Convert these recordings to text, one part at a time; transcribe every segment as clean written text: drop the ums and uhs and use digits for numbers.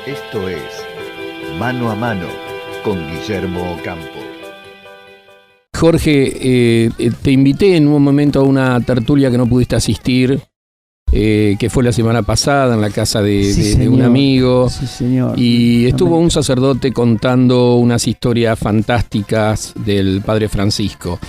Esto es Mano a Mano con Guillermo Ocampo. Jorge, te invité en un momento a una tertulia que no pudiste asistir, que fue la semana pasada en la casa de un amigo. Sí, señor. Y estuvo un sacerdote contando unas historias fantásticas del Padre Francisco.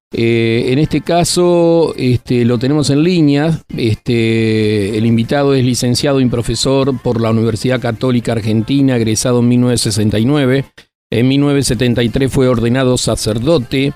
En este caso lo tenemos en línea. El invitado es licenciado y profesor por la Universidad Católica Argentina, egresado en 1969. En 1973 fue ordenado sacerdote,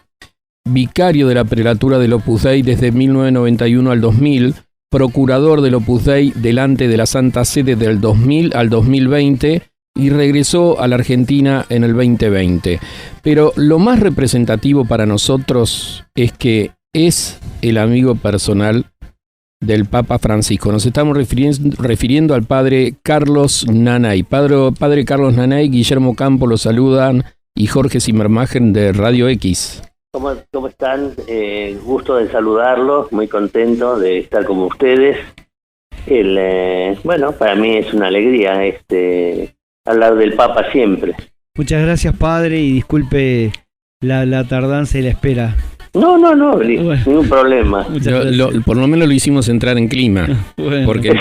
vicario de la prelatura del Opus Dei desde 1991 al 2000, procurador del Opus Dei delante de la Santa Sede del 2000 al 2020 y regresó a la Argentina en el 2020. Pero lo más representativo para nosotros es que es el amigo personal del Papa Francisco. Nos estamos refiriendo al padre Carlos Nanay. Padre Carlos Nanay, Guillermo Ocampo lo saludan y Jorge Zimmermacher de Radio X. ¿Cómo están? Gusto de saludarlos, muy contento de estar con ustedes. Bueno, para mí es una alegría hablar del Papa siempre. Muchas gracias, padre, y disculpe la tardanza y la espera. No, ningún problema. Por lo menos lo hicimos entrar en clima. Bueno. Porque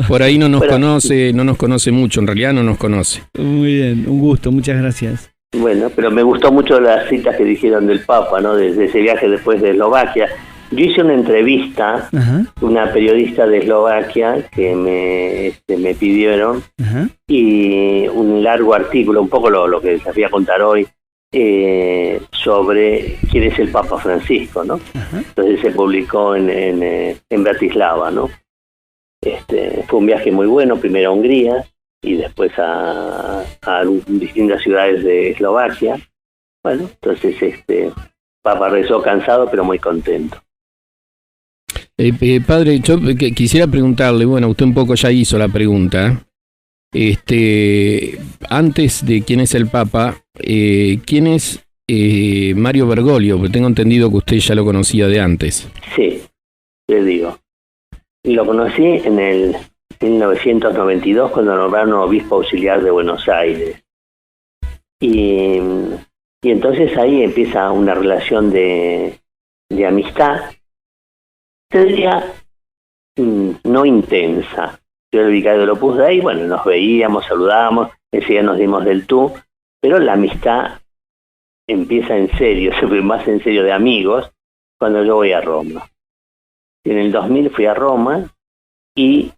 por ahí no nos conoce mucho, en realidad no nos conoce. Muy bien, un gusto, muchas gracias. Bueno, pero me gustó mucho las citas que dijeron del Papa, ¿no? Desde ese viaje después de Eslovaquia. Yo hice una entrevista, una periodista de Eslovaquia que me pidieron, y un largo artículo, un poco lo que les voy a contar hoy, sobre quién es el Papa Francisco, ¿no? Entonces se publicó en Bratislava, ¿no? Fue un viaje muy bueno, primero a Hungría y después a distintas ciudades de Eslovaquia. Bueno, entonces Papa regresó cansado pero muy contento. Padre, yo quisiera preguntarle, bueno, usted un poco ya hizo la pregunta. Antes de quién es el Papa, ¿quién es Mario Bergoglio? Porque tengo entendido que usted ya lo conocía de antes. Sí, le digo. Lo conocí en el 1992 cuando nombraron obispo auxiliar de Buenos Aires. Y entonces ahí empieza una relación de amistad, te diría, no intensa. Yo era el vicario del Opus Dei, bueno, nos veíamos, saludábamos, enseguida nos dimos del tú, pero la amistad empieza en serio, se fue más en serio de amigos, cuando yo voy a Roma. En el 2000 fui a Roma y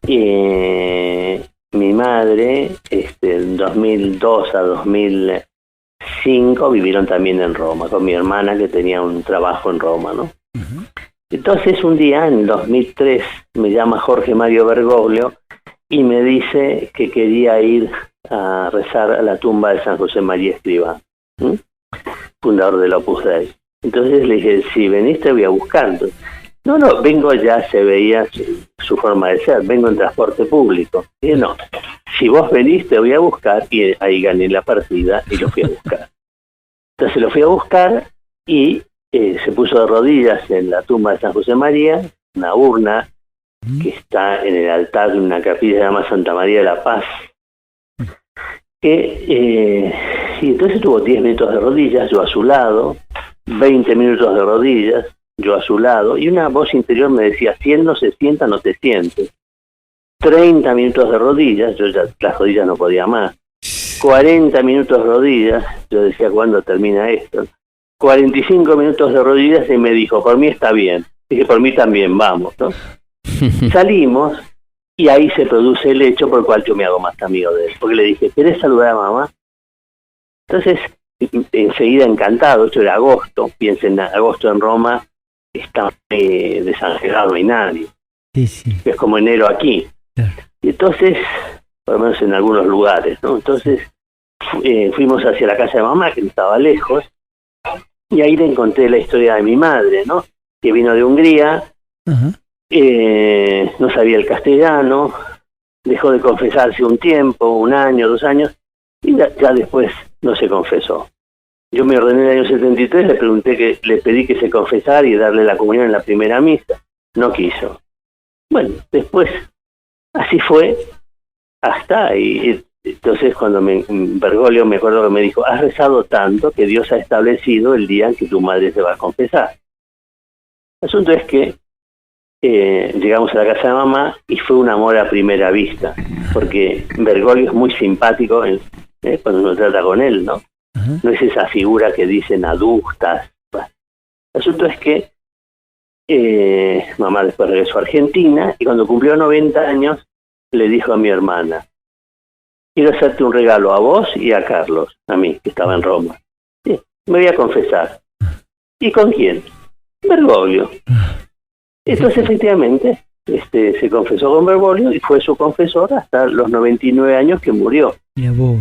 mi madre, en 2002 a 2005, vivieron también en Roma, con mi hermana que tenía un trabajo en Roma, ¿no? Entonces un día, en el 2003, me llama Jorge Mario Bergoglio y me dice que quería ir a rezar a la tumba de San José María Escrivá, fundador del Opus Dei. Entonces le dije, si venís te voy a buscar. Entonces, no, vengo ya, se veía su forma de ser, vengo en transporte público. Y dije, no, si vos venís te voy a buscar, y ahí gané la partida y lo fui a buscar. Entonces lo fui a buscar y se puso de rodillas en la tumba de San José María, una urna que está en el altar de una capilla que se llama Santa María de la Paz. Y entonces tuvo 10 minutos de rodillas, yo a su lado, 20 minutos de rodillas, yo a su lado, y una voz interior me decía, si él no se sienta, no te sientes. 30 minutos de rodillas, yo ya las rodillas no podía más. 40 minutos de rodillas, yo decía, ¿cuándo termina esto? 45 minutos de rodillas y me dijo, por mí está bien. Dije, por mí también, vamos, ¿no? Salimos y ahí se produce el hecho por el cual yo me hago más amigo de él. Porque le dije, ¿querés saludar a mamá? Entonces, enseguida encantado, esto era agosto, piensen, agosto en Roma está desangelado, no hay nadie. Sí. Es como enero aquí. Claro. Y entonces, por lo menos en algunos lugares, ¿no? Entonces, fuimos hacia la casa de mamá, que estaba lejos, y ahí le encontré la historia de mi madre, ¿no? Que vino de Hungría, no sabía el castellano, dejó de confesarse un tiempo, 1 año, 2 años, y ya después no se confesó. Yo me ordené en el año 73, le pedí que se confesara y darle la comunión en la primera misa. No quiso. Bueno, después, así fue, hasta, y entonces cuando Bergoglio me acuerdo que me dijo, has rezado tanto que Dios ha establecido el día en que tu madre se va a confesar. El asunto es que llegamos a la casa de mamá y fue un amor a primera vista, porque Bergoglio es muy simpático cuando uno trata con él, ¿no? Ajá. No es esa figura que dicen adustas. Bueno, el asunto es que mamá después regresó a Argentina y cuando cumplió 90 años le dijo a mi hermana, quiero hacerte un regalo a vos y a Carlos, a mí, que estaba en Roma. Sí, me voy a confesar. ¿Y con quién? Bergoglio. Entonces, efectivamente, se confesó con Bergoglio y fue su confesor hasta los 99 años que murió. Mira vos.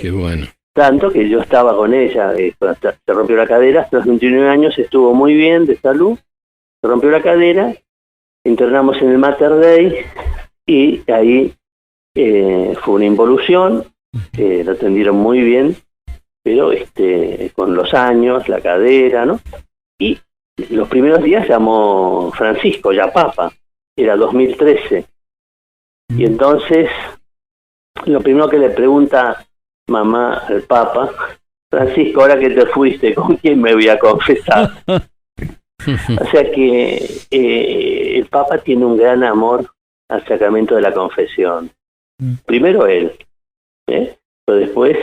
Qué bueno. Tanto que yo estaba con ella, cuando se rompió la cadera, hasta los 29 años estuvo muy bien de salud, se rompió la cadera, internamos en el Mater Dei y ahí fue una involución, lo atendieron muy bien, pero con los años, la cadera, ¿no? Y los primeros días llamó Francisco, ya Papa, era 2013. Y entonces, lo primero que le pregunta mamá al Papa, Francisco, ahora que te fuiste, ¿con quién me voy a confesar? O sea que el Papa tiene un gran amor al sacramento de la confesión. Primero él, pero después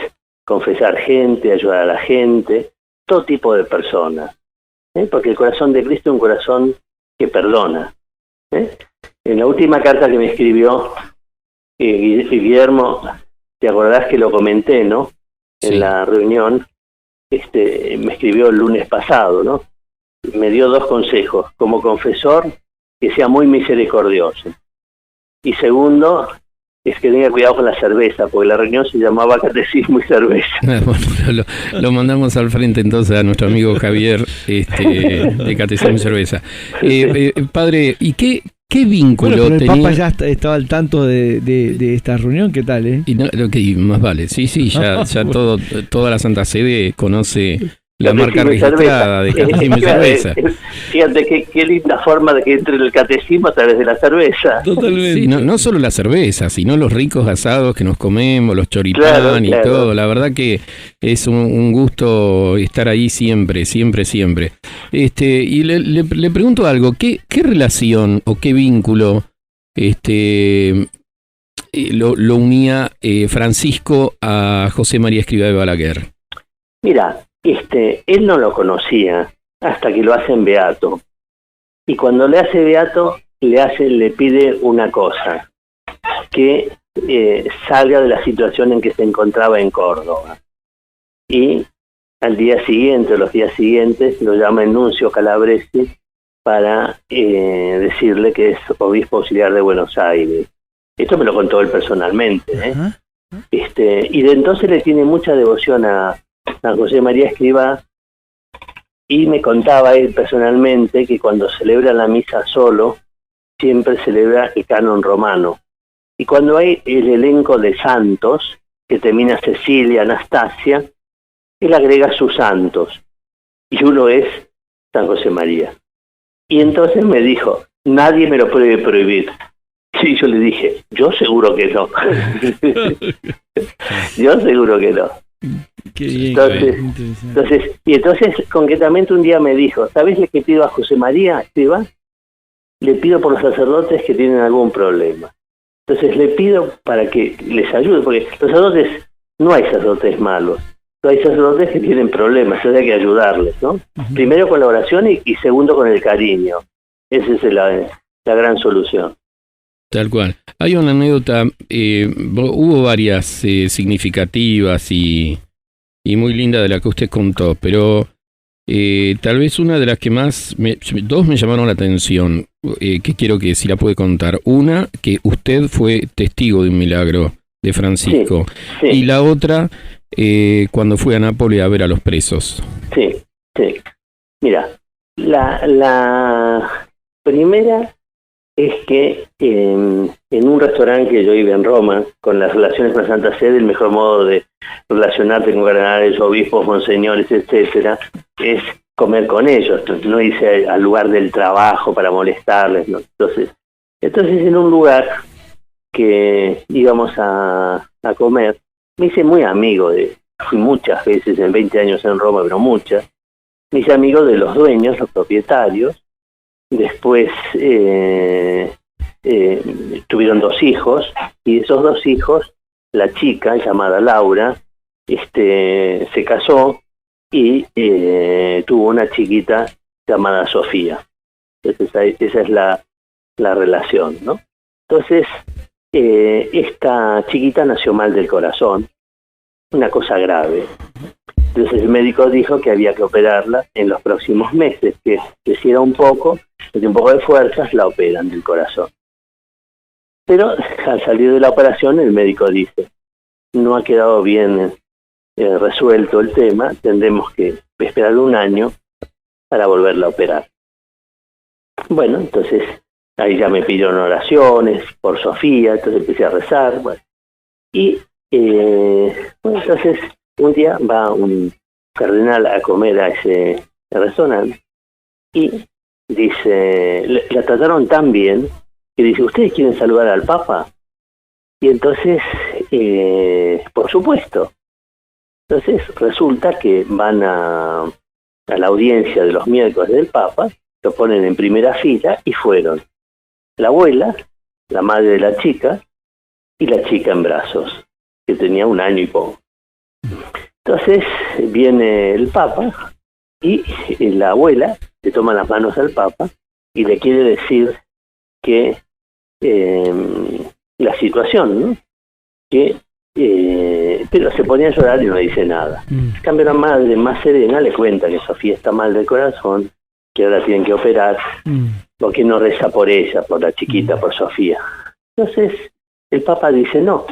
confesar gente, ayudar a la gente, todo tipo de personas, porque el corazón de Cristo es un corazón que perdona. En la última carta que me escribió Guillermo, te acordarás que lo comenté, ¿no? Sí. En la reunión, me escribió el lunes pasado, ¿no? Me dio 2 consejos. Como confesor, que sea muy misericordioso. Y segundo, es que tenga cuidado con la cerveza, porque la reunión se llamaba Catecismo y Cerveza. Bueno, lo mandamos al frente entonces a nuestro amigo Javier de Catecismo y Cerveza. Padre, ¿y qué vínculo Bueno, pero el tenía? Papa ya estaba al tanto de esta reunión, ¿qué tal, Y no, lo que más vale, sí, ya toda la Santa Sede conoce la marca registrada de Catecismo y Cerveza. Fíjate qué linda forma de que entre el catecismo a través de la cerveza. Totalmente. Sí, no solo la cerveza, sino los ricos asados que nos comemos, los choripán y Claro. todo. La verdad que es un gusto estar ahí siempre. Y le pregunto algo, ¿qué relación o qué vínculo lo unía Francisco a José María Escrivá de Balaguer? Mira, él no lo conocía hasta que lo hacen beato. Y cuando le hace beato, le pide una cosa, que salga de la situación en que se encontraba en Córdoba. Y al día siguiente, los días siguientes, lo llama el nuncio Calabresi para decirle que es obispo auxiliar de Buenos Aires. Esto me lo contó él personalmente. Ajá. Y de entonces le tiene mucha devoción a José María Escrivá, y me contaba él personalmente que cuando celebra la misa solo, siempre celebra el canon romano. Y cuando hay el elenco de santos, que termina Cecilia, Anastasia, él agrega sus santos, y uno es San José María. Y entonces me dijo, nadie me lo puede prohibir. Sí, yo le dije, yo seguro que no. Yo seguro que no. Qué bien, Entonces, concretamente un día me dijo, ¿sabes lo que pido a José María Escrivá? Le pido por los sacerdotes que tienen algún problema. Entonces le pido para que les ayude, porque los sacerdotes, no hay sacerdotes malos, no hay sacerdotes que tienen problemas, entonces hay que ayudarles, ¿no? Uh-huh. Primero con la oración y segundo con el cariño. Esa es la gran solución. Tal cual. Hay una anécdota, hubo varias significativas y muy linda de la que usted contó, pero tal vez una de las que más, dos me llamaron la atención, que quiero que si la puede contar. Una, que usted fue testigo de un milagro de Francisco, sí. Y la otra, cuando fue a Nápoles a ver a los presos. Sí. Mira, la primera es que en un restaurante que yo iba en Roma, con las relaciones con la Santa Sede, el mejor modo de relacionarte con cardenales, obispos, monseñores, etcétera, es comer con ellos, no irse al lugar del trabajo para molestarles, ¿no? Entonces en un lugar que íbamos a comer. Me hice muy amigo fui muchas veces, en 20 años en Roma, pero muchas. Me hice amigo de los dueños, los propietarios. Después tuvieron 2 hijos, y de esos 2 hijos, la chica, llamada Laura, se casó y tuvo una chiquita llamada Sofía. Entonces, esa es la relación, ¿no? Entonces, esta chiquita nació mal del corazón, una cosa grave. Entonces el médico dijo que había que operarla en los próximos meses, que creciera un poco, de un poco de fuerzas, la operan del corazón. Pero al salir de la operación, el médico dice, no ha quedado bien resuelto el tema, tendremos que esperar 1 año para volverla a operar. Bueno, entonces ahí ya me pidieron oraciones por Sofía, entonces empecé a rezar, bueno. Y entonces un día va un cardenal a comer a ese restaurante y dice, la trataron tan bien que dice, ¿ustedes quieren saludar al Papa? Y entonces, por supuesto. Entonces resulta que van a la audiencia de los miércoles del Papa, lo ponen en primera fila y fueron la abuela, la madre de la chica y la chica en brazos, que tenía 1 año y poco. Entonces viene el Papa y la abuela le toma las manos al Papa y le quiere decir que la situación, ¿no? Pero se ponía a llorar y no dice nada. En cambio, la madre, más serena, le cuenta que Sofía está mal del corazón, que ahora tienen que operar, porque no reza por ella, por la chiquita, por Sofía. Entonces el Papa dice, no,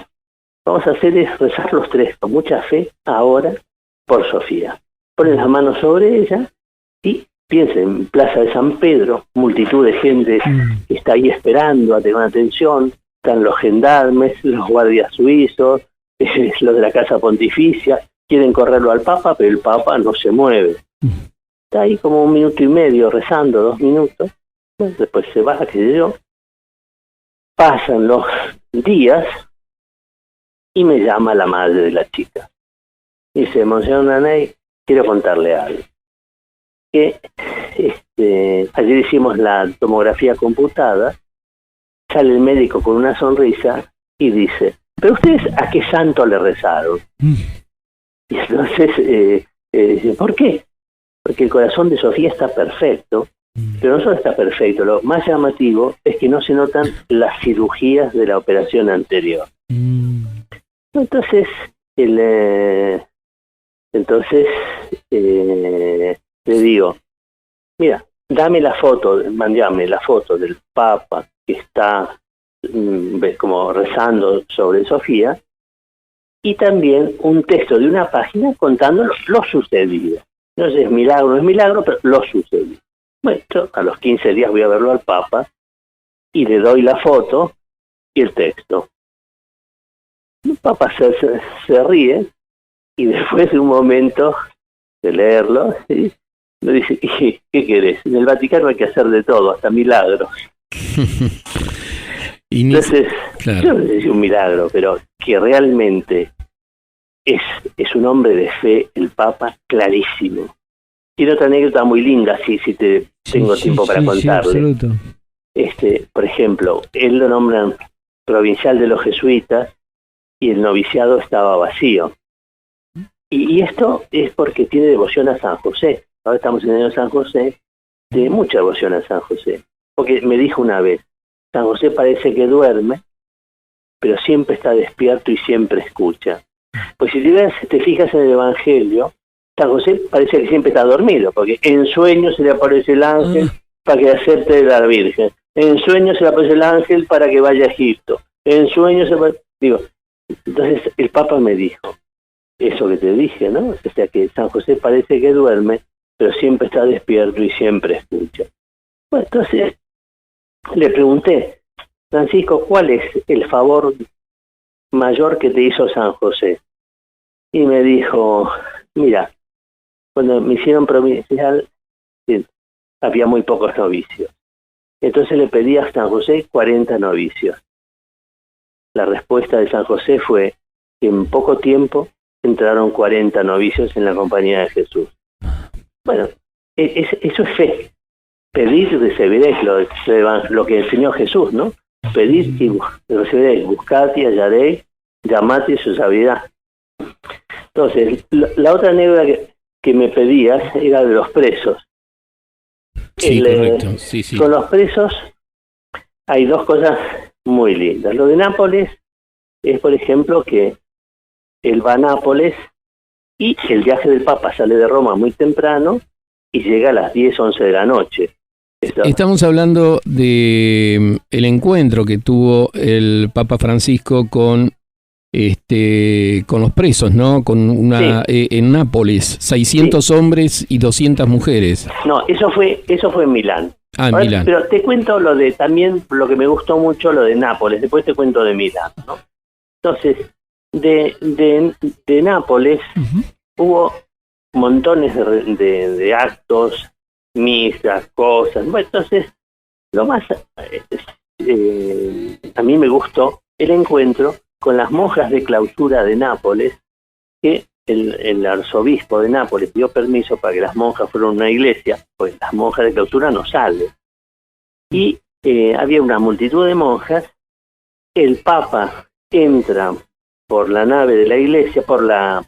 vamos a hacer es rezar los 3 con mucha fe ahora por Sofía. Ponen las manos sobre ella y piensen, en Plaza de San Pedro, multitud de gente que está ahí esperando a tener atención, están los gendarmes, los guardias suizos, los de la Casa Pontificia, quieren correrlo al Papa, pero el Papa no se mueve. Está ahí como 1 minuto y medio rezando, 2 minutos, bueno, después se va, qué sé yo. Pasan los días y me llama la madre de la chica. Dice, Monseñor Nanay, quiero contarle algo. Que ayer hicimos la tomografía computada, sale el médico con una sonrisa y dice, ¿pero ustedes a qué santo le rezaron? Y entonces, ¿por qué? Porque el corazón de Sofía está perfecto, pero no solo está perfecto, lo más llamativo es que no se notan las cirugías de la operación anterior. Entonces, le digo, mira, mandame la foto del Papa que está como rezando sobre Sofía, y también un texto de una página contando lo sucedido. No sé, es milagro, no es milagro, pero lo sucedido. Bueno, a los 15 días voy a verlo al Papa y le doy la foto y el texto. El Papa se ríe y después de un momento de leerlo, ¿sí?, me dice, ¿qué querés? En el Vaticano hay que hacer de todo, hasta milagros. Entonces, claro, yo no sé si un milagro, pero que realmente es un hombre de fe, el Papa, clarísimo. Tiene otra anécdota muy linda, si tengo tiempo para contarle. Por ejemplo, él lo nombran provincial de los jesuitas y el noviciado estaba vacío. Y esto es porque tiene devoción a San José. Ahora estamos en el año de San José, de mucha devoción a San José. Porque me dijo una vez, San José parece que duerme, pero siempre está despierto y siempre escucha. Pues si te fijas en el Evangelio, San José parece que siempre está dormido, porque en sueños se le aparece el ángel para que acepte de la Virgen. En sueños se le aparece el ángel para que vaya a Egipto. En sueños entonces el Papa me dijo, eso que te dije, ¿no? O sea que San José parece que duerme, pero siempre está despierto y siempre escucha. Bueno, entonces le pregunté, Francisco, ¿cuál es el favor mayor que te hizo San José? Y me dijo, mira, cuando me hicieron provincial, había muy pocos novicios. Entonces le pedí a San José 40 novicios. la respuesta de San José fue que en poco tiempo entraron 40 novicios en la compañía de Jesús. Bueno, eso es fe. Pedir y recibiréis, lo que enseñó Jesús, ¿no? Pedir y recibiréis, buscad y hallaréis, llamad y se os abrirá. Entonces, la otra anécdota que me pedías era de los presos. Sí, correcto. Sí. Con los presos hay dos cosas muy lindas. Lo de Nápoles es, por ejemplo, que él va a Nápoles y el viaje del Papa sale de Roma muy temprano y llega a las 10, 11 de la noche. Estamos hablando de el encuentro que tuvo el Papa Francisco con los presos, ¿no? En Nápoles, 600 hombres y 200 mujeres. No, eso fue en Milán. En Milán. Pero te cuento también lo que me gustó mucho, lo de Nápoles, después te cuento de Milán, ¿no? Entonces, de Nápoles hubo montones de actos, misas, cosas. Bueno, entonces, lo más a mí me gustó el encuentro con las monjas de clausura de Nápoles, que el arzobispo de Nápoles dio permiso para que las monjas fueran a una iglesia, pues las monjas de clausura no salen. Y había una multitud de monjas, el Papa entra por la nave de la iglesia, donde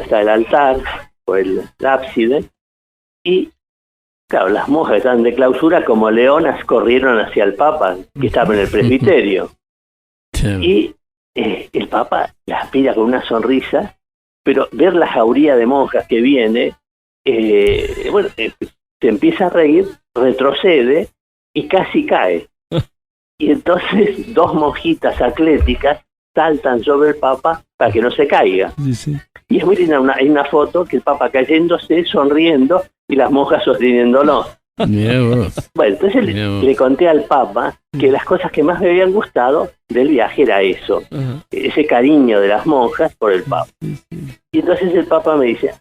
está el altar, por el ábside, y claro, las monjas estaban de clausura como leonas, corrieron hacia el Papa, que estaba en el presbiterio. Y el Papa las mira con una sonrisa, pero ver la jauría de monjas que viene, se empieza a reír, retrocede y casi cae. Y entonces dos monjitas atléticas saltan sobre el Papa para que no se caiga. Sí. Y es muy linda, hay una foto que el Papa cayéndose, sonriendo, y las monjas sosteniéndolo. Bueno, entonces le conté al Papa que las cosas que más me habían gustado del viaje era eso, ese cariño de las monjas por el Papa. Y entonces el Papa me dice,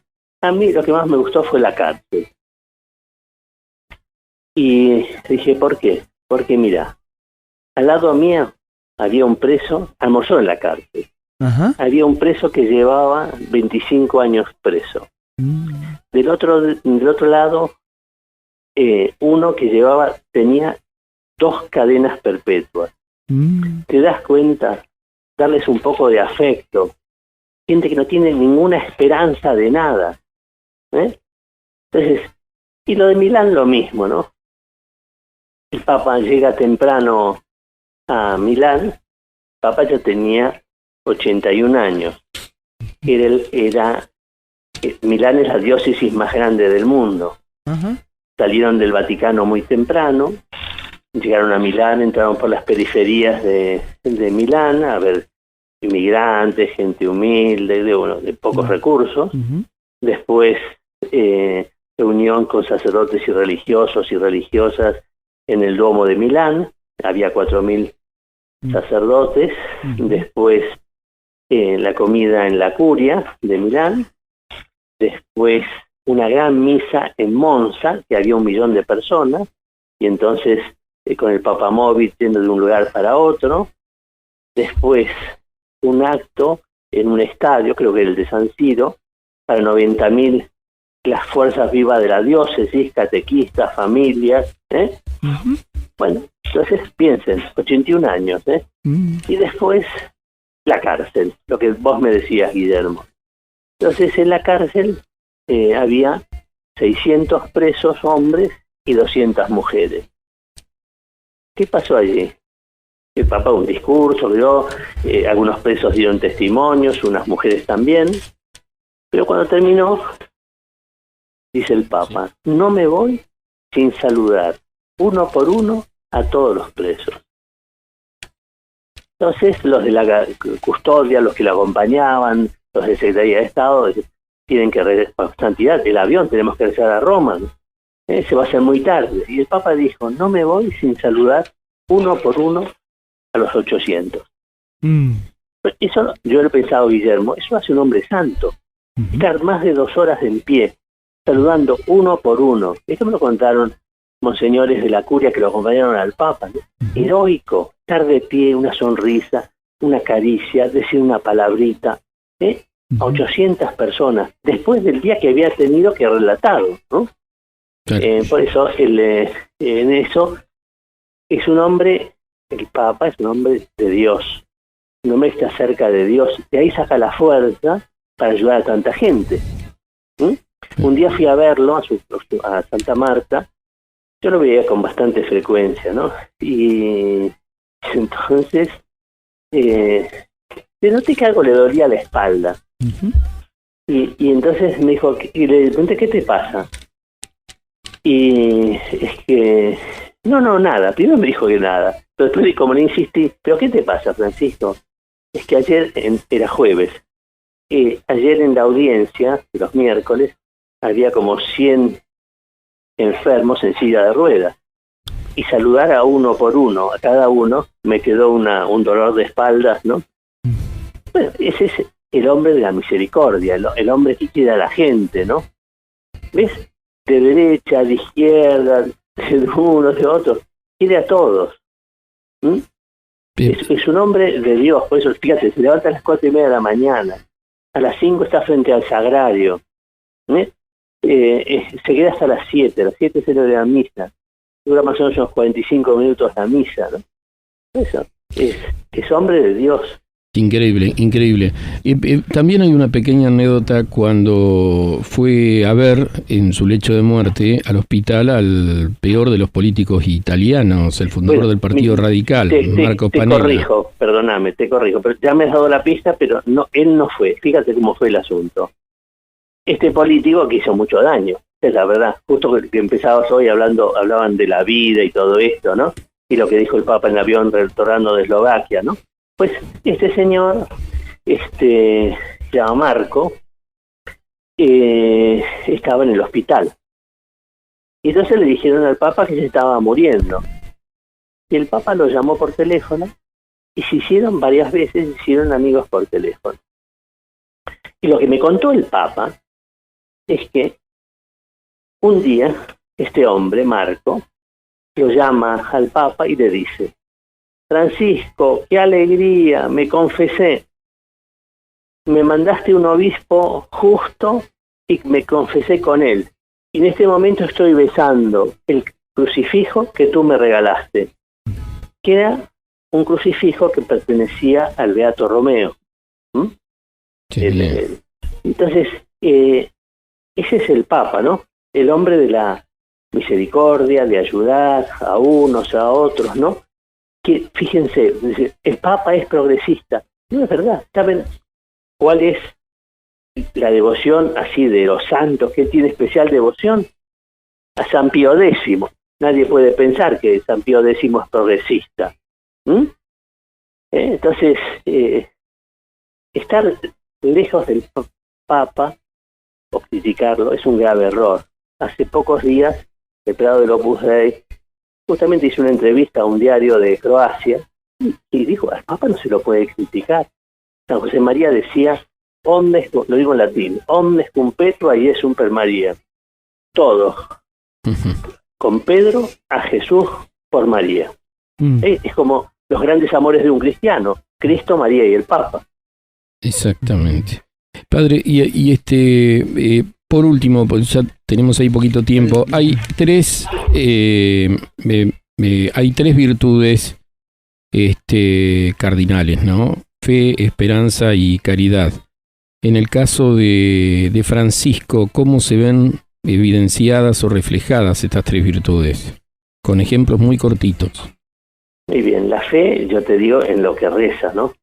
a mí lo que más me gustó fue la cárcel. Y dije, ¿por qué? Porque mira, al lado mío había un preso, almorzó en la cárcel. Había un preso que llevaba 25 años preso. Del otro lado, uno que tenía 2 cadenas perpetuas. ¿Te das cuenta? Darles un poco de afecto. Gente que no tiene ninguna esperanza de nada. Entonces, y lo de Milán lo mismo, ¿no? El Papa llega temprano a Milán. El Papa ya tenía 81 años. Milán es la diócesis más grande del mundo. Salieron del Vaticano muy temprano, llegaron a Milán, entraron por las periferias de Milán a ver inmigrantes, gente humilde, de pocos recursos. Después reunión con sacerdotes y religiosos y religiosas en el Duomo de Milán, había 4.000 sacerdotes. Después la comida en la Curia de Milán. Después una gran misa en Monza, que había 1 millón de personas, y entonces con el papamóvil yendo de un lugar para otro. Después un acto en un estadio, creo que el de San Siro, para 90.000 las fuerzas vivas de la diócesis, catequistas, familias. Bueno, entonces piensen, 81 años. Y después la cárcel, lo que vos me decías, Guillermo. Entonces en la cárcel había 600 presos hombres y 200 mujeres. ¿Qué pasó allí? El Papa un discurso, algunos presos dieron testimonios, unas mujeres también, pero cuando terminó, dice el Papa, no me voy sin saludar uno por uno a todos los presos. Entonces los de la custodia, los que la acompañaban, los de Secretaría de Estado, tienen que santidad, el avión, tenemos que regresar a Roma, se va a hacer muy tarde. Y el Papa dijo, no me voy sin saludar uno por uno a los 800. Eso yo lo he pensado, Guillermo, eso hace un hombre santo. Estar más de 2 horas en pie, saludando uno por uno. Esto me lo contaron monseñores de la curia que lo acompañaron al Papa, ¿no? Heroico, estar de pie, una sonrisa, una caricia, decir una palabrita, a 800 personas, después del día que había tenido que relatarlo, ¿no? Claro. Por eso, en eso, es un hombre, el Papa es un hombre de Dios, un hombre que está cerca de Dios, de ahí saca la fuerza para ayudar a tanta gente. Un día fui a verlo a Santa Marta, yo lo veía con bastante frecuencia, ¿no? Y entonces, le noté que algo le dolía la espalda. Y entonces me dijo, y le pregunté, ¿qué te pasa? Y es que, no, nada. Primero me dijo que nada. Pero después, como le insistí, ¿pero qué te pasa, Francisco? Es que ayer, era jueves, ayer en la audiencia, de los miércoles, había como 100 enfermos en silla de ruedas. Y saludar a uno por uno, a cada uno, me quedó un dolor de espaldas, ¿no? Bueno, ese es el hombre de la misericordia, el hombre que quiere a la gente, ¿no? ¿Ves? De derecha, de izquierda, de unos, de otros, quiere a todos. Es un hombre de Dios, por eso, fíjate, se levanta a las 4:30 de la mañana, a las 5 está frente al sagrario, se queda hasta las 7 se le da misa, dura más o menos unos 45 minutos la misa, ¿no? Eso, es hombre de Dios. Increíble, increíble. También hay una pequeña anécdota cuando fue a ver en su lecho de muerte al hospital al peor de los políticos italianos, el fundador del Partido Radical, Marco Pannella. Te corrijo, pero ya me has dado la pista, pero no, él no fue. Fíjate cómo fue el asunto. Este político que hizo mucho daño, es la verdad. Justo que empezabas hoy hablaban de la vida y todo esto, ¿no? Y lo que dijo el Papa en el avión retornando de Eslovaquia, ¿no? Pues este señor, se llama Marco, estaba en el hospital. Y entonces le dijeron al Papa que se estaba muriendo. Y el Papa lo llamó por teléfono y se hicieron varias veces, se hicieron amigos por teléfono. Y lo que me contó el Papa es que un día este hombre, Marco, lo llama al Papa y le dice: Francisco, qué alegría, me confesé. Me mandaste un obispo justo y me confesé con él. Y en este momento estoy besando el crucifijo que tú me regalaste, que era un crucifijo que pertenecía al Beato Romeo. Sí, entonces, ese es el Papa, ¿no? El hombre de la misericordia, de ayudar a unos, a otros, ¿no? Que, fíjense, el Papa es progresista. No es verdad. ¿Saben cuál es la devoción así de los santos? ¿Qué tiene especial devoción? A San Pío X. Nadie puede pensar que San Pío X es progresista. Entonces, estar lejos del Papa o criticarlo es un grave error. Hace pocos días, el prelado del Opus Dei justamente hizo una entrevista a un diario de Croacia y dijo: al Papa no se lo puede criticar. San José María decía, omnes, lo digo en latín, omnes cum Petrua iesum per María. Todo. Con Pedro a Jesús por María. Es como los grandes amores de un cristiano: Cristo, María y el Papa. Exactamente. Padre, por último, pues ya tenemos ahí poquito tiempo, hay tres virtudes cardinales, ¿no? Fe, esperanza y caridad. En el caso de Francisco, ¿cómo se ven evidenciadas o reflejadas estas tres virtudes? Con ejemplos muy cortitos. Muy bien, la fe, yo te digo, en lo que reza, ¿no?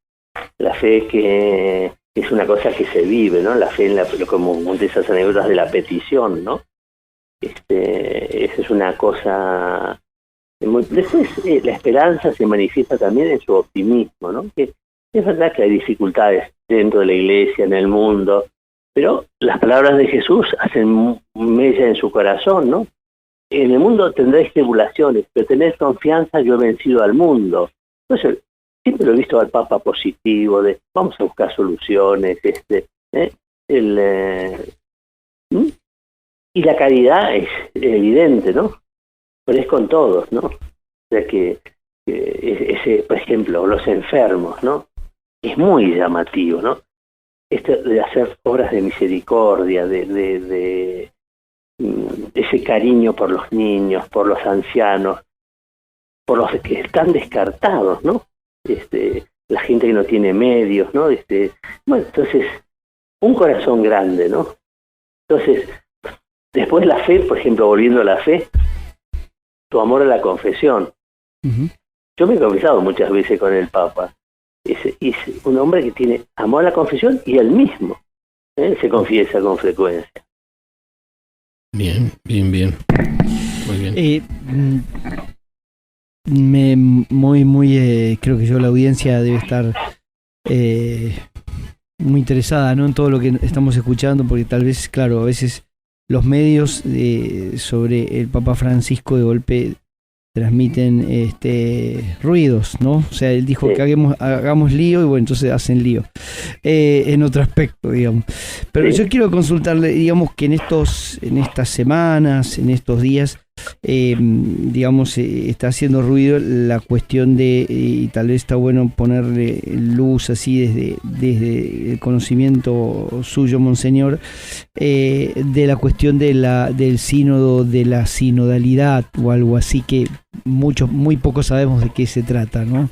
La fe que es una cosa que se vive, ¿no? La fe como de esas anécdotas de la petición, ¿no? Esa es una cosa. Después, la esperanza se manifiesta también en su optimismo, ¿no? Que es verdad que hay dificultades dentro de la iglesia, en el mundo, pero las palabras de Jesús hacen mella en su corazón, ¿no? En el mundo tendréis tribulaciones, pero tened confianza, yo he vencido al mundo. Entonces, siempre lo he visto al Papa positivo, de vamos a buscar soluciones, y la caridad es evidente, ¿no? pero es con todos, ¿no? O sea que ese, por ejemplo, los enfermos, ¿no? Es muy llamativo, ¿no? Esto de hacer obras de misericordia, de ese cariño por los niños, por los ancianos, por los que están descartados, ¿no? La gente que no tiene medios, ¿no? Bueno, entonces, un corazón grande, ¿no? Entonces, después la fe, por ejemplo, volviendo a la fe, tu amor a la confesión. Ujú. Yo me he confesado muchas veces con el Papa. Es un hombre que tiene amor a la confesión y él mismo se confiesa con frecuencia. Bien, bien, bien. Muy bien. Creo que la audiencia debe estar muy interesada, ¿no? En todo lo que estamos escuchando, porque tal vez, claro, a veces los medios sobre el Papa Francisco de golpe transmiten ruidos, ¿no? O sea, él dijo Sí. que hagamos lío y bueno, entonces hacen lío en otro aspecto, digamos. Pero Sí. yo quiero consultarle, digamos, que en estas semanas, en estos días, digamos, está haciendo ruido la cuestión y tal vez está bueno ponerle luz así desde el conocimiento suyo, Monseñor, de la cuestión del sínodo, de la sinodalidad o algo así, que muy poco sabemos de qué se trata, ¿no?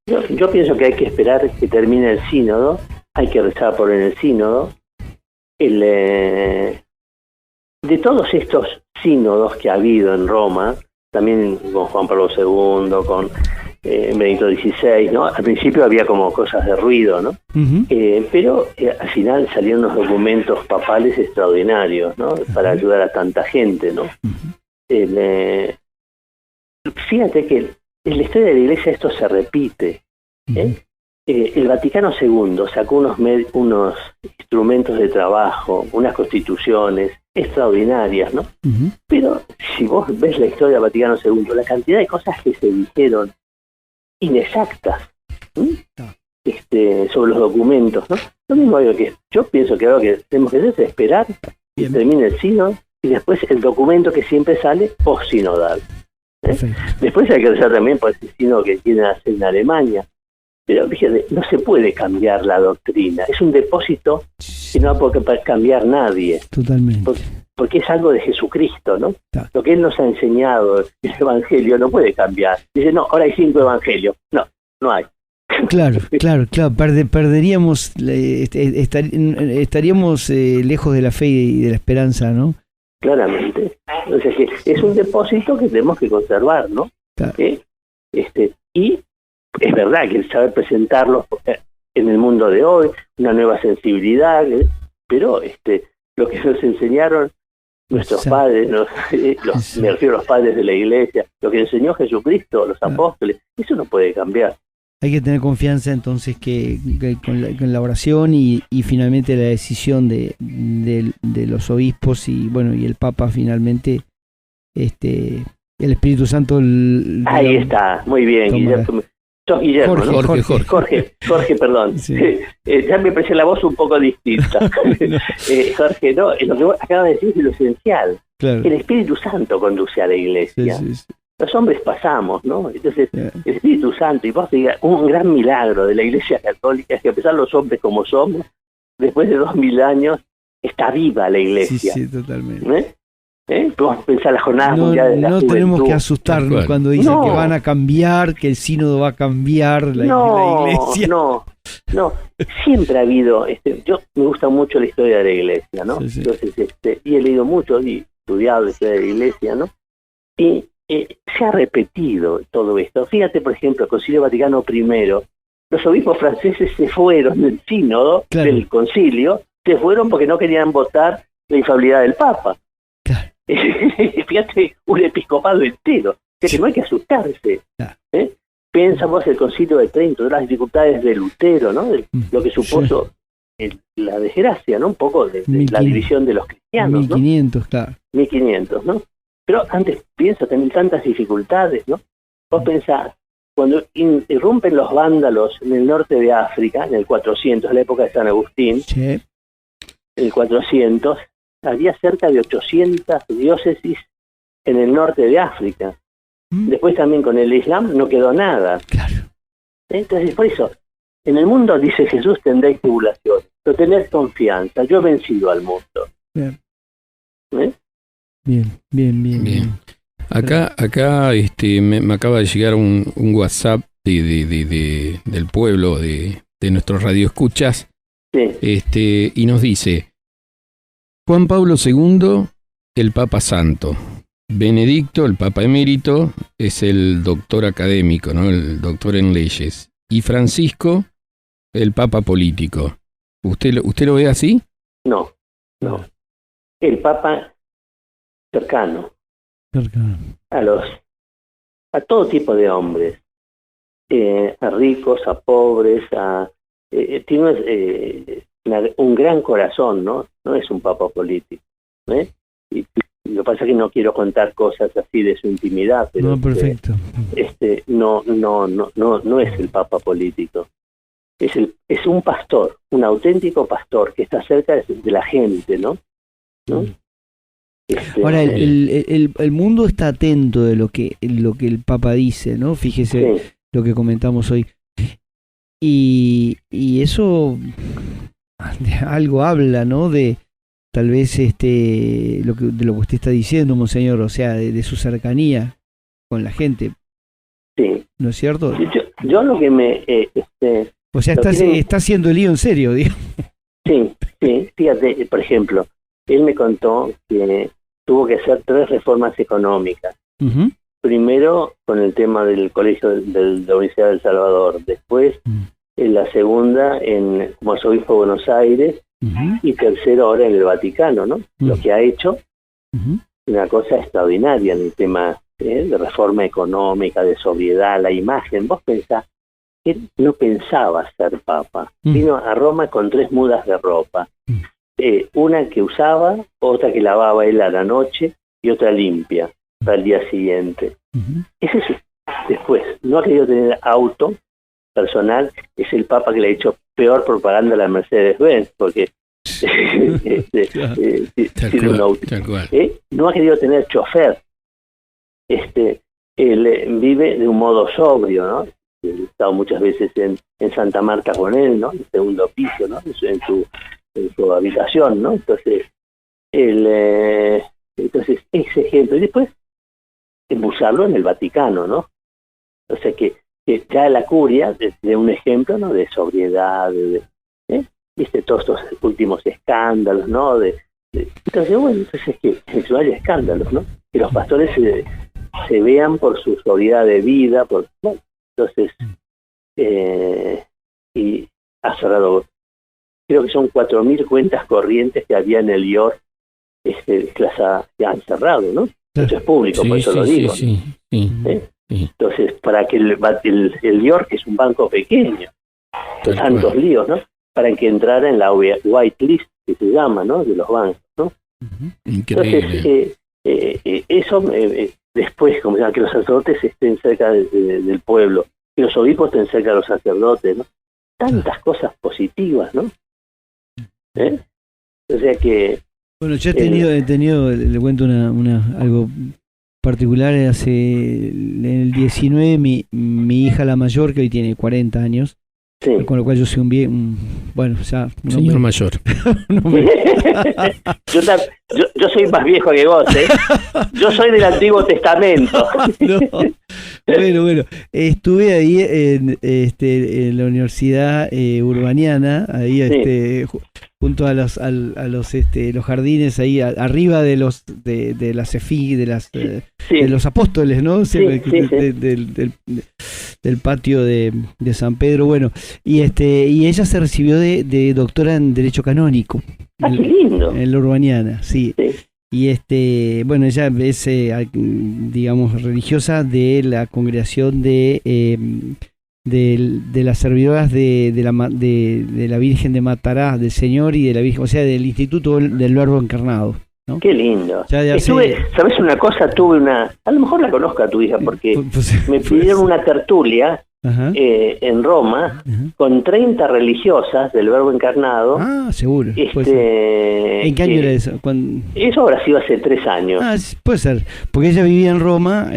Yo pienso que hay que esperar que termine el sínodo, hay que rezar por el sínodo. De todos estos sínodos que ha habido en Roma, también con Juan Pablo II, con Benedicto XVI, ¿no? Al principio había como cosas de ruido, ¿no? Uh-huh. Pero al final salieron unos documentos papales extraordinarios, ¿no? Para ayudar a tanta gente, ¿no? Uh-huh. Fíjate que en la historia de la Iglesia esto se repite. Uh-huh. El Vaticano II sacó unos instrumentos de trabajo, unas constituciones extraordinarias, ¿no? Uh-huh. Pero si vos ves la historia del Vaticano II, la cantidad de cosas que se dijeron inexactas sobre los documentos, ¿no? Lo mismo que yo pienso que algo que tenemos que hacer es esperar que termine el sínodo y después el documento que siempre sale post-sinodal. Después hay que rezar también por ese sínodo que quieren hacer en Alemania. Pero fíjate, no se puede cambiar la doctrina. Es un depósito que no va a poder cambiar nadie. Totalmente. Porque es algo de Jesucristo, ¿no? Claro. Lo que Él nos ha enseñado, el Evangelio, no puede cambiar. Dice, no, ahora hay 5 evangelios. No hay. Claro. Perderíamos, estaríamos lejos de la fe y de la esperanza, ¿no? Claramente. O sea que es un depósito que tenemos que conservar, ¿no? Claro. Y es verdad que saber presentarlos en el mundo de hoy, una nueva sensibilidad, pero lo que nos enseñaron nuestros padres, me refiero a los padres de la Iglesia, lo que enseñó Jesucristo, los apóstoles, eso no puede cambiar. Hay que tener confianza entonces que con la oración y finalmente la decisión de los obispos y bueno y el Papa finalmente, el Espíritu Santo. Ahí está, muy bien, Guillermo. Sos Guillermo, Jorge, perdón. Sí. Ya me parece la voz un poco distinta. Jorge, no, lo que vos acabas de decir es lo esencial. Claro. El Espíritu Santo conduce a la Iglesia. Sí. Los hombres pasamos, ¿no? Entonces, el Espíritu Santo, y vos digas, un gran milagro de la Iglesia Católica es que a pesar de los hombres como somos, después de 2000 años, está viva la Iglesia. Sí, totalmente. Podemos pensar la jornada mundial de la juventud. No tenemos que asustarnos cuando dicen que van a cambiar, que el sínodo va a cambiar la Iglesia. No. Siempre ha habido, yo me gusta mucho la historia de la Iglesia, ¿no? Sí. Entonces, y he leído mucho y estudiado la historia de la Iglesia, ¿no? Y se ha repetido todo esto. Fíjate, por ejemplo, el Concilio Vaticano I, los obispos franceses se fueron del sínodo, del concilio, se fueron porque no querían votar la infalibilidad del Papa. Claro. Fíjate, un episcopado entero. Que no hay que asustarse. Pensamos el Concilio de Trento, las dificultades de Lutero, ¿no? Lo que supuso la desgracia, ¿no? Un poco de la división de los cristianos, 1500, ¿no? claro. 1500, ¿no? Pero antes piensa tener tantas dificultades, ¿no? Vos pensás, cuando irrumpen los vándalos en el norte de África, en el 400, en la época de San Agustín, en el 400, había cerca de 800 diócesis en el norte de África. Después también con el Islam no quedó nada. Claro. Entonces, por eso, en el mundo, dice Jesús, tendréis tribulaciones, pero tened confianza, yo he vencido al mundo. Bien. ¿Eh? Bien. Acá me acaba de llegar un WhatsApp del pueblo, de nuestros radioescuchas, Sí. y nos dice: Juan Pablo II, el Papa Santo. Benedicto, el Papa Emérito, es el doctor académico, ¿no? El doctor en leyes. Y Francisco, el Papa político. ¿Usted lo ve así? No. El Papa cercano a todo tipo de hombres, a ricos, a pobres, tiene un gran corazón, ¿no? No es un papa político, ¿eh? Y lo que pasa es que no quiero contar cosas así de su intimidad, pero No, perfecto. no es el papa político. Es un pastor, un auténtico pastor que está cerca de la gente, ¿no? Ahora, el mundo está atento de lo que el Papa dice, ¿no? Fíjese lo que comentamos hoy. Y eso algo habla, ¿no? De tal vez de lo que usted está diciendo, monseñor, o sea, de su cercanía con la gente. Sí. ¿No es cierto? Yo lo que me... o sea, está haciendo el lío en serio, digo. Sí, fíjate, por ejemplo, él me contó que tuvo que hacer 3 reformas económicas. Uh-huh. Primero, con el tema del colegio de la Universidad del Salvador. Después, en la segunda, como arzobispo de Buenos Aires. Uh-huh. Y tercero, ahora en el Vaticano, ¿no? Uh-huh. Lo que ha hecho, una cosa extraordinaria en el tema de reforma económica, de sobriedad, la imagen. Vos pensás, él no pensaba ser papa. Vino a Roma con 3 mudas de ropa. Una que usaba, otra que lavaba él a la noche y otra limpia para el día siguiente. Ese es después. No ha querido tener auto personal. Es el papa que le ha hecho peor propaganda a la Mercedes-Benz, porque tiene un auto. No ha querido tener chofer. Él vive de un modo sobrio, ¿no? He estado muchas veces en Santa Marta con él, ¿no? En el segundo piso, ¿no? En su habitación, ¿no? Entonces, ese ejemplo. Y después, usarlo en el Vaticano, ¿no? O sea que ya la curia de un ejemplo, ¿no? De sobriedad, viste todos estos últimos escándalos, ¿no? Entonces, bueno, entonces que no haya escándalos, ¿no? Que los pastores se vean por su sobriedad de vida, entonces, y ha cerrado, creo que son 4.000 cuentas corrientes que había en el IOR, que ya han cerrado, ¿no? Eso es público, por eso lo digo. Sí. Entonces, para que el IOR, que es un banco pequeño, con tantos líos, ¿no? Para que entrara en la white list, que se llama, ¿no? De los bancos, ¿no? Increíble. Entonces, eso, después, como se llama, que los sacerdotes estén cerca del pueblo, que los obispos estén cerca de los sacerdotes, ¿no? Tantas cosas positivas, ¿no? O sea que... Bueno, yo he tenido, le cuento algo particular. En el 19, mi hija la mayor, que hoy tiene 40 años, con lo cual yo soy señor mayor. yo soy más viejo que vos, ¿eh? Yo soy del Antiguo Testamento. Bueno, estuve ahí en la Universidad Urbaniana, ahí junto a los jardines ahí arriba de la CEFI, de los apóstoles, ¿no? Del patio de San Pedro. Bueno, y ella se recibió de doctora en Derecho Canónico. ¡Qué lindo! En la Urbaniana, sí. Y ella es, digamos, religiosa de la congregación de las servidoras de la Virgen de Matará, del Señor, y de la Virgen, o sea, del Instituto del Verbo Encarnado, ¿no? Qué lindo. ¿Sabes una cosa? A lo mejor la conozco a tu hija, porque me pidieron una tertulia en Roma, con 30 religiosas del Verbo Encarnado. Ah, seguro. ¿En qué año era eso? Eso habrá sido hace 3 años. Ah, puede ser, porque ella vivía en Roma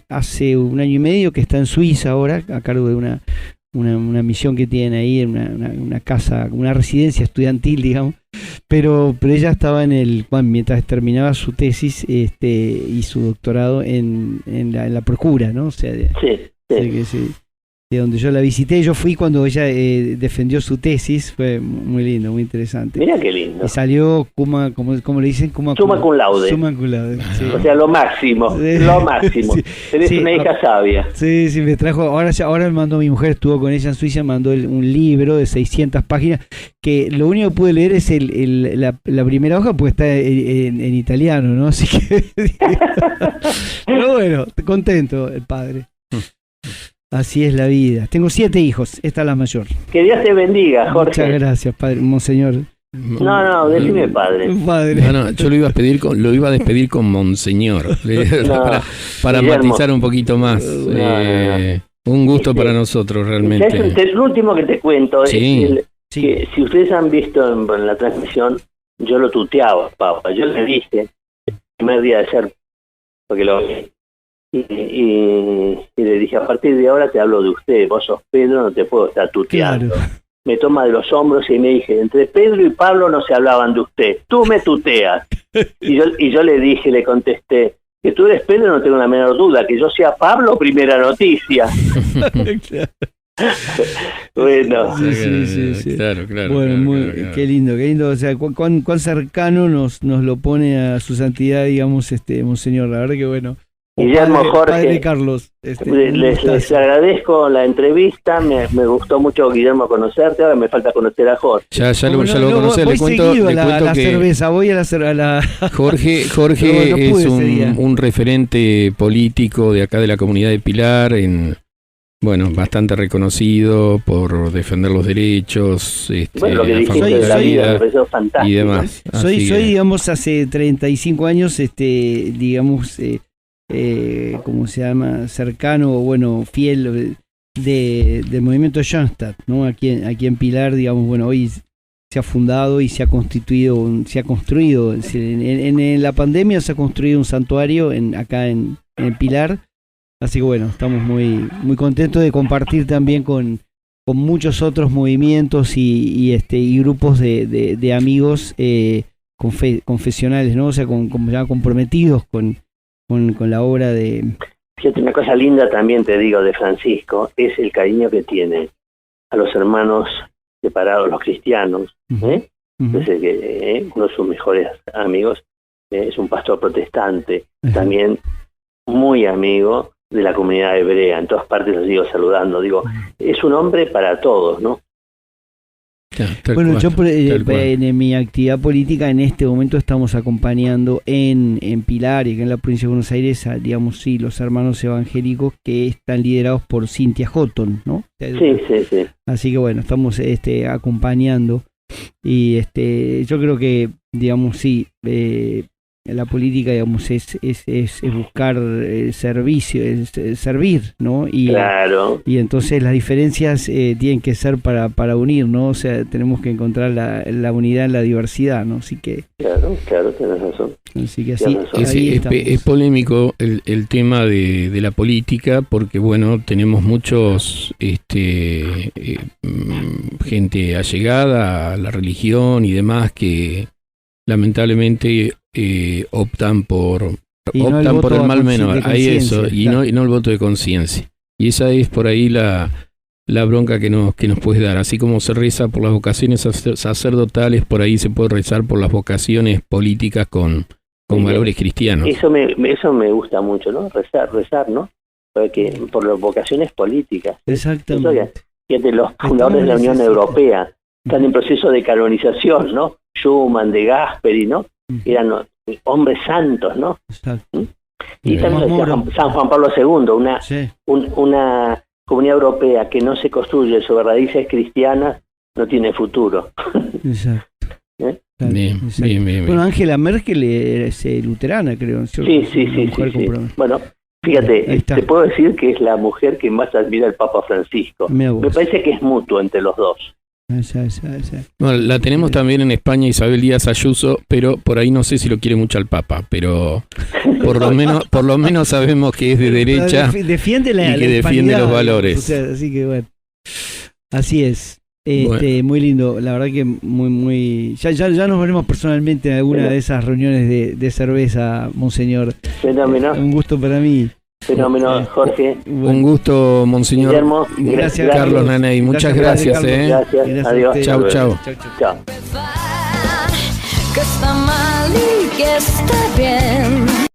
hace 1 año y medio, que está en Suiza ahora, a cargo de una misión que tiene ahí, una casa, una residencia estudiantil, digamos. Pero ella estaba mientras terminaba su tesis y su doctorado en la procura, ¿no? O sea, de donde yo la visité. Yo fui cuando ella defendió su tesis. Fue muy lindo, muy interesante. Mira qué lindo. Y salió como le dicen, summa cum laude. Summa cum laude, sí. O sea, lo máximo, lo máximo. Sí. Tenés una hija sabia. Sí, me trajo. Ahora me mandó, mi mujer estuvo con ella en Suiza, me mandó un libro de 600 páginas, que lo único que pude leer es la primera hoja, porque está en italiano, ¿no? Así que pero bueno, contento el padre. Así es la vida. Tengo 7 hijos, esta es la mayor. Que Dios te bendiga, Jorge. Muchas gracias, padre, monseñor. No, decime padre. No, yo lo iba a despedir con monseñor, para matizar un poquito más. Un gusto para nosotros, realmente. El último que te cuento es que si ustedes han visto en la transmisión, yo lo tuteaba, Papa. Yo le dije, el primer día de ser, porque lo vi. Y le dije, a partir de ahora te hablo de usted, vos sos Pedro, no te puedo estar tuteando. Claro. Me toma de los hombros y me dije, entre Pedro y Pablo no se hablaban de usted, tú me tuteas. Y yo le contesté, que tú eres Pedro no tengo la menor duda, que yo sea Pablo, primera noticia. Bueno. Sí. Claro. Bueno, claro. Qué lindo. O sea, cuán cercano nos lo pone a su santidad, digamos, monseñor. La verdad que bueno. Guillermo, Jorge, padre Carlos, les agradezco la entrevista, me gustó mucho, Guillermo, conocerte. Ahora me falta conocer a Jorge. Ya lo voy a conocer. Le cuento la que cerveza, voy a la Jorge es un referente político de acá de la comunidad de Pilar, bastante reconocido por defender los derechos, lo que dijiste de la vida me pareció fantástico. Y demás. Soy, digamos, hace 35 años, digamos, ¿cómo se llama? Cercano, fiel del movimiento Schoenstatt, ¿no? Aquí en Pilar, digamos, hoy se ha fundado y se ha construido, en la pandemia se ha construido un santuario acá en Pilar, así que estamos muy, muy contentos de compartir también con muchos otros movimientos y grupos de amigos confesionales, ¿no? O sea, ya comprometidos con la obra de... Fíjate, una cosa linda también te digo de Francisco, es el cariño que tiene a los hermanos separados, los cristianos. Entonces, uno de sus mejores amigos es un pastor protestante, también muy amigo de la comunidad hebrea, en todas partes los sigo saludando, es un hombre para todos, ¿no? Yo en mi actividad política en este momento estamos acompañando en Pilar y en la provincia de Buenos Aires los hermanos evangélicos que están liderados por Cynthia Houghton, ¿no? Sí. Así que estamos acompañando y yo creo que la política, es buscar servicio, servir, ¿no? Claro. Y entonces las diferencias tienen que ser para unir, ¿no? O sea, tenemos que encontrar la unidad en la diversidad, ¿no? Así que... Claro, tenés razón. Así que así es polémico el tema de la política, porque tenemos muchos gente allegada a la religión y demás que lamentablemente optan por el mal menor, ahí eso, y no el voto de conciencia. Y esa es por ahí la bronca que nos puede dar. Así como se reza por las vocaciones sacerdotales, por ahí se puede rezar por las vocaciones políticas con valores cristianos. Eso me gusta mucho, ¿no? Rezar, ¿no? Por las vocaciones políticas. Exactamente. Fíjate, los fundadores de la Unión Europea están en proceso de canonización, ¿no? Schumann, de Gasperi, ¿no? Eran hombres santos, ¿no? Exacto. Y también decía San Juan Pablo II, una comunidad europea que no se construye sobre raíces cristianas no tiene futuro. Exacto. Bien. Bueno, Angela Merkel es luterana, creo. Sí. Bueno, Fíjate, te puedo decir que es la mujer que más admira al Papa Francisco. Me parece que es mutuo entre los dos. Bueno, la tenemos también en España, Isabel Díaz Ayuso, pero por ahí no sé si lo quiere mucho al Papa, pero por lo menos sabemos que es de derecha defiende y que defiende los valores. O sea, así que bueno, así es. Muy lindo, la verdad que muy ya nos veremos personalmente en alguna de esas reuniones de cerveza, monseñor. Fenómeno. Un gusto para mí. Fenómeno, Jorge. Un gusto, monseñor. Guillermo, gracias, Carlos Naney. Muchas gracias. Gracias. Adiós. Chau. Chao. Que está mal y que está bien.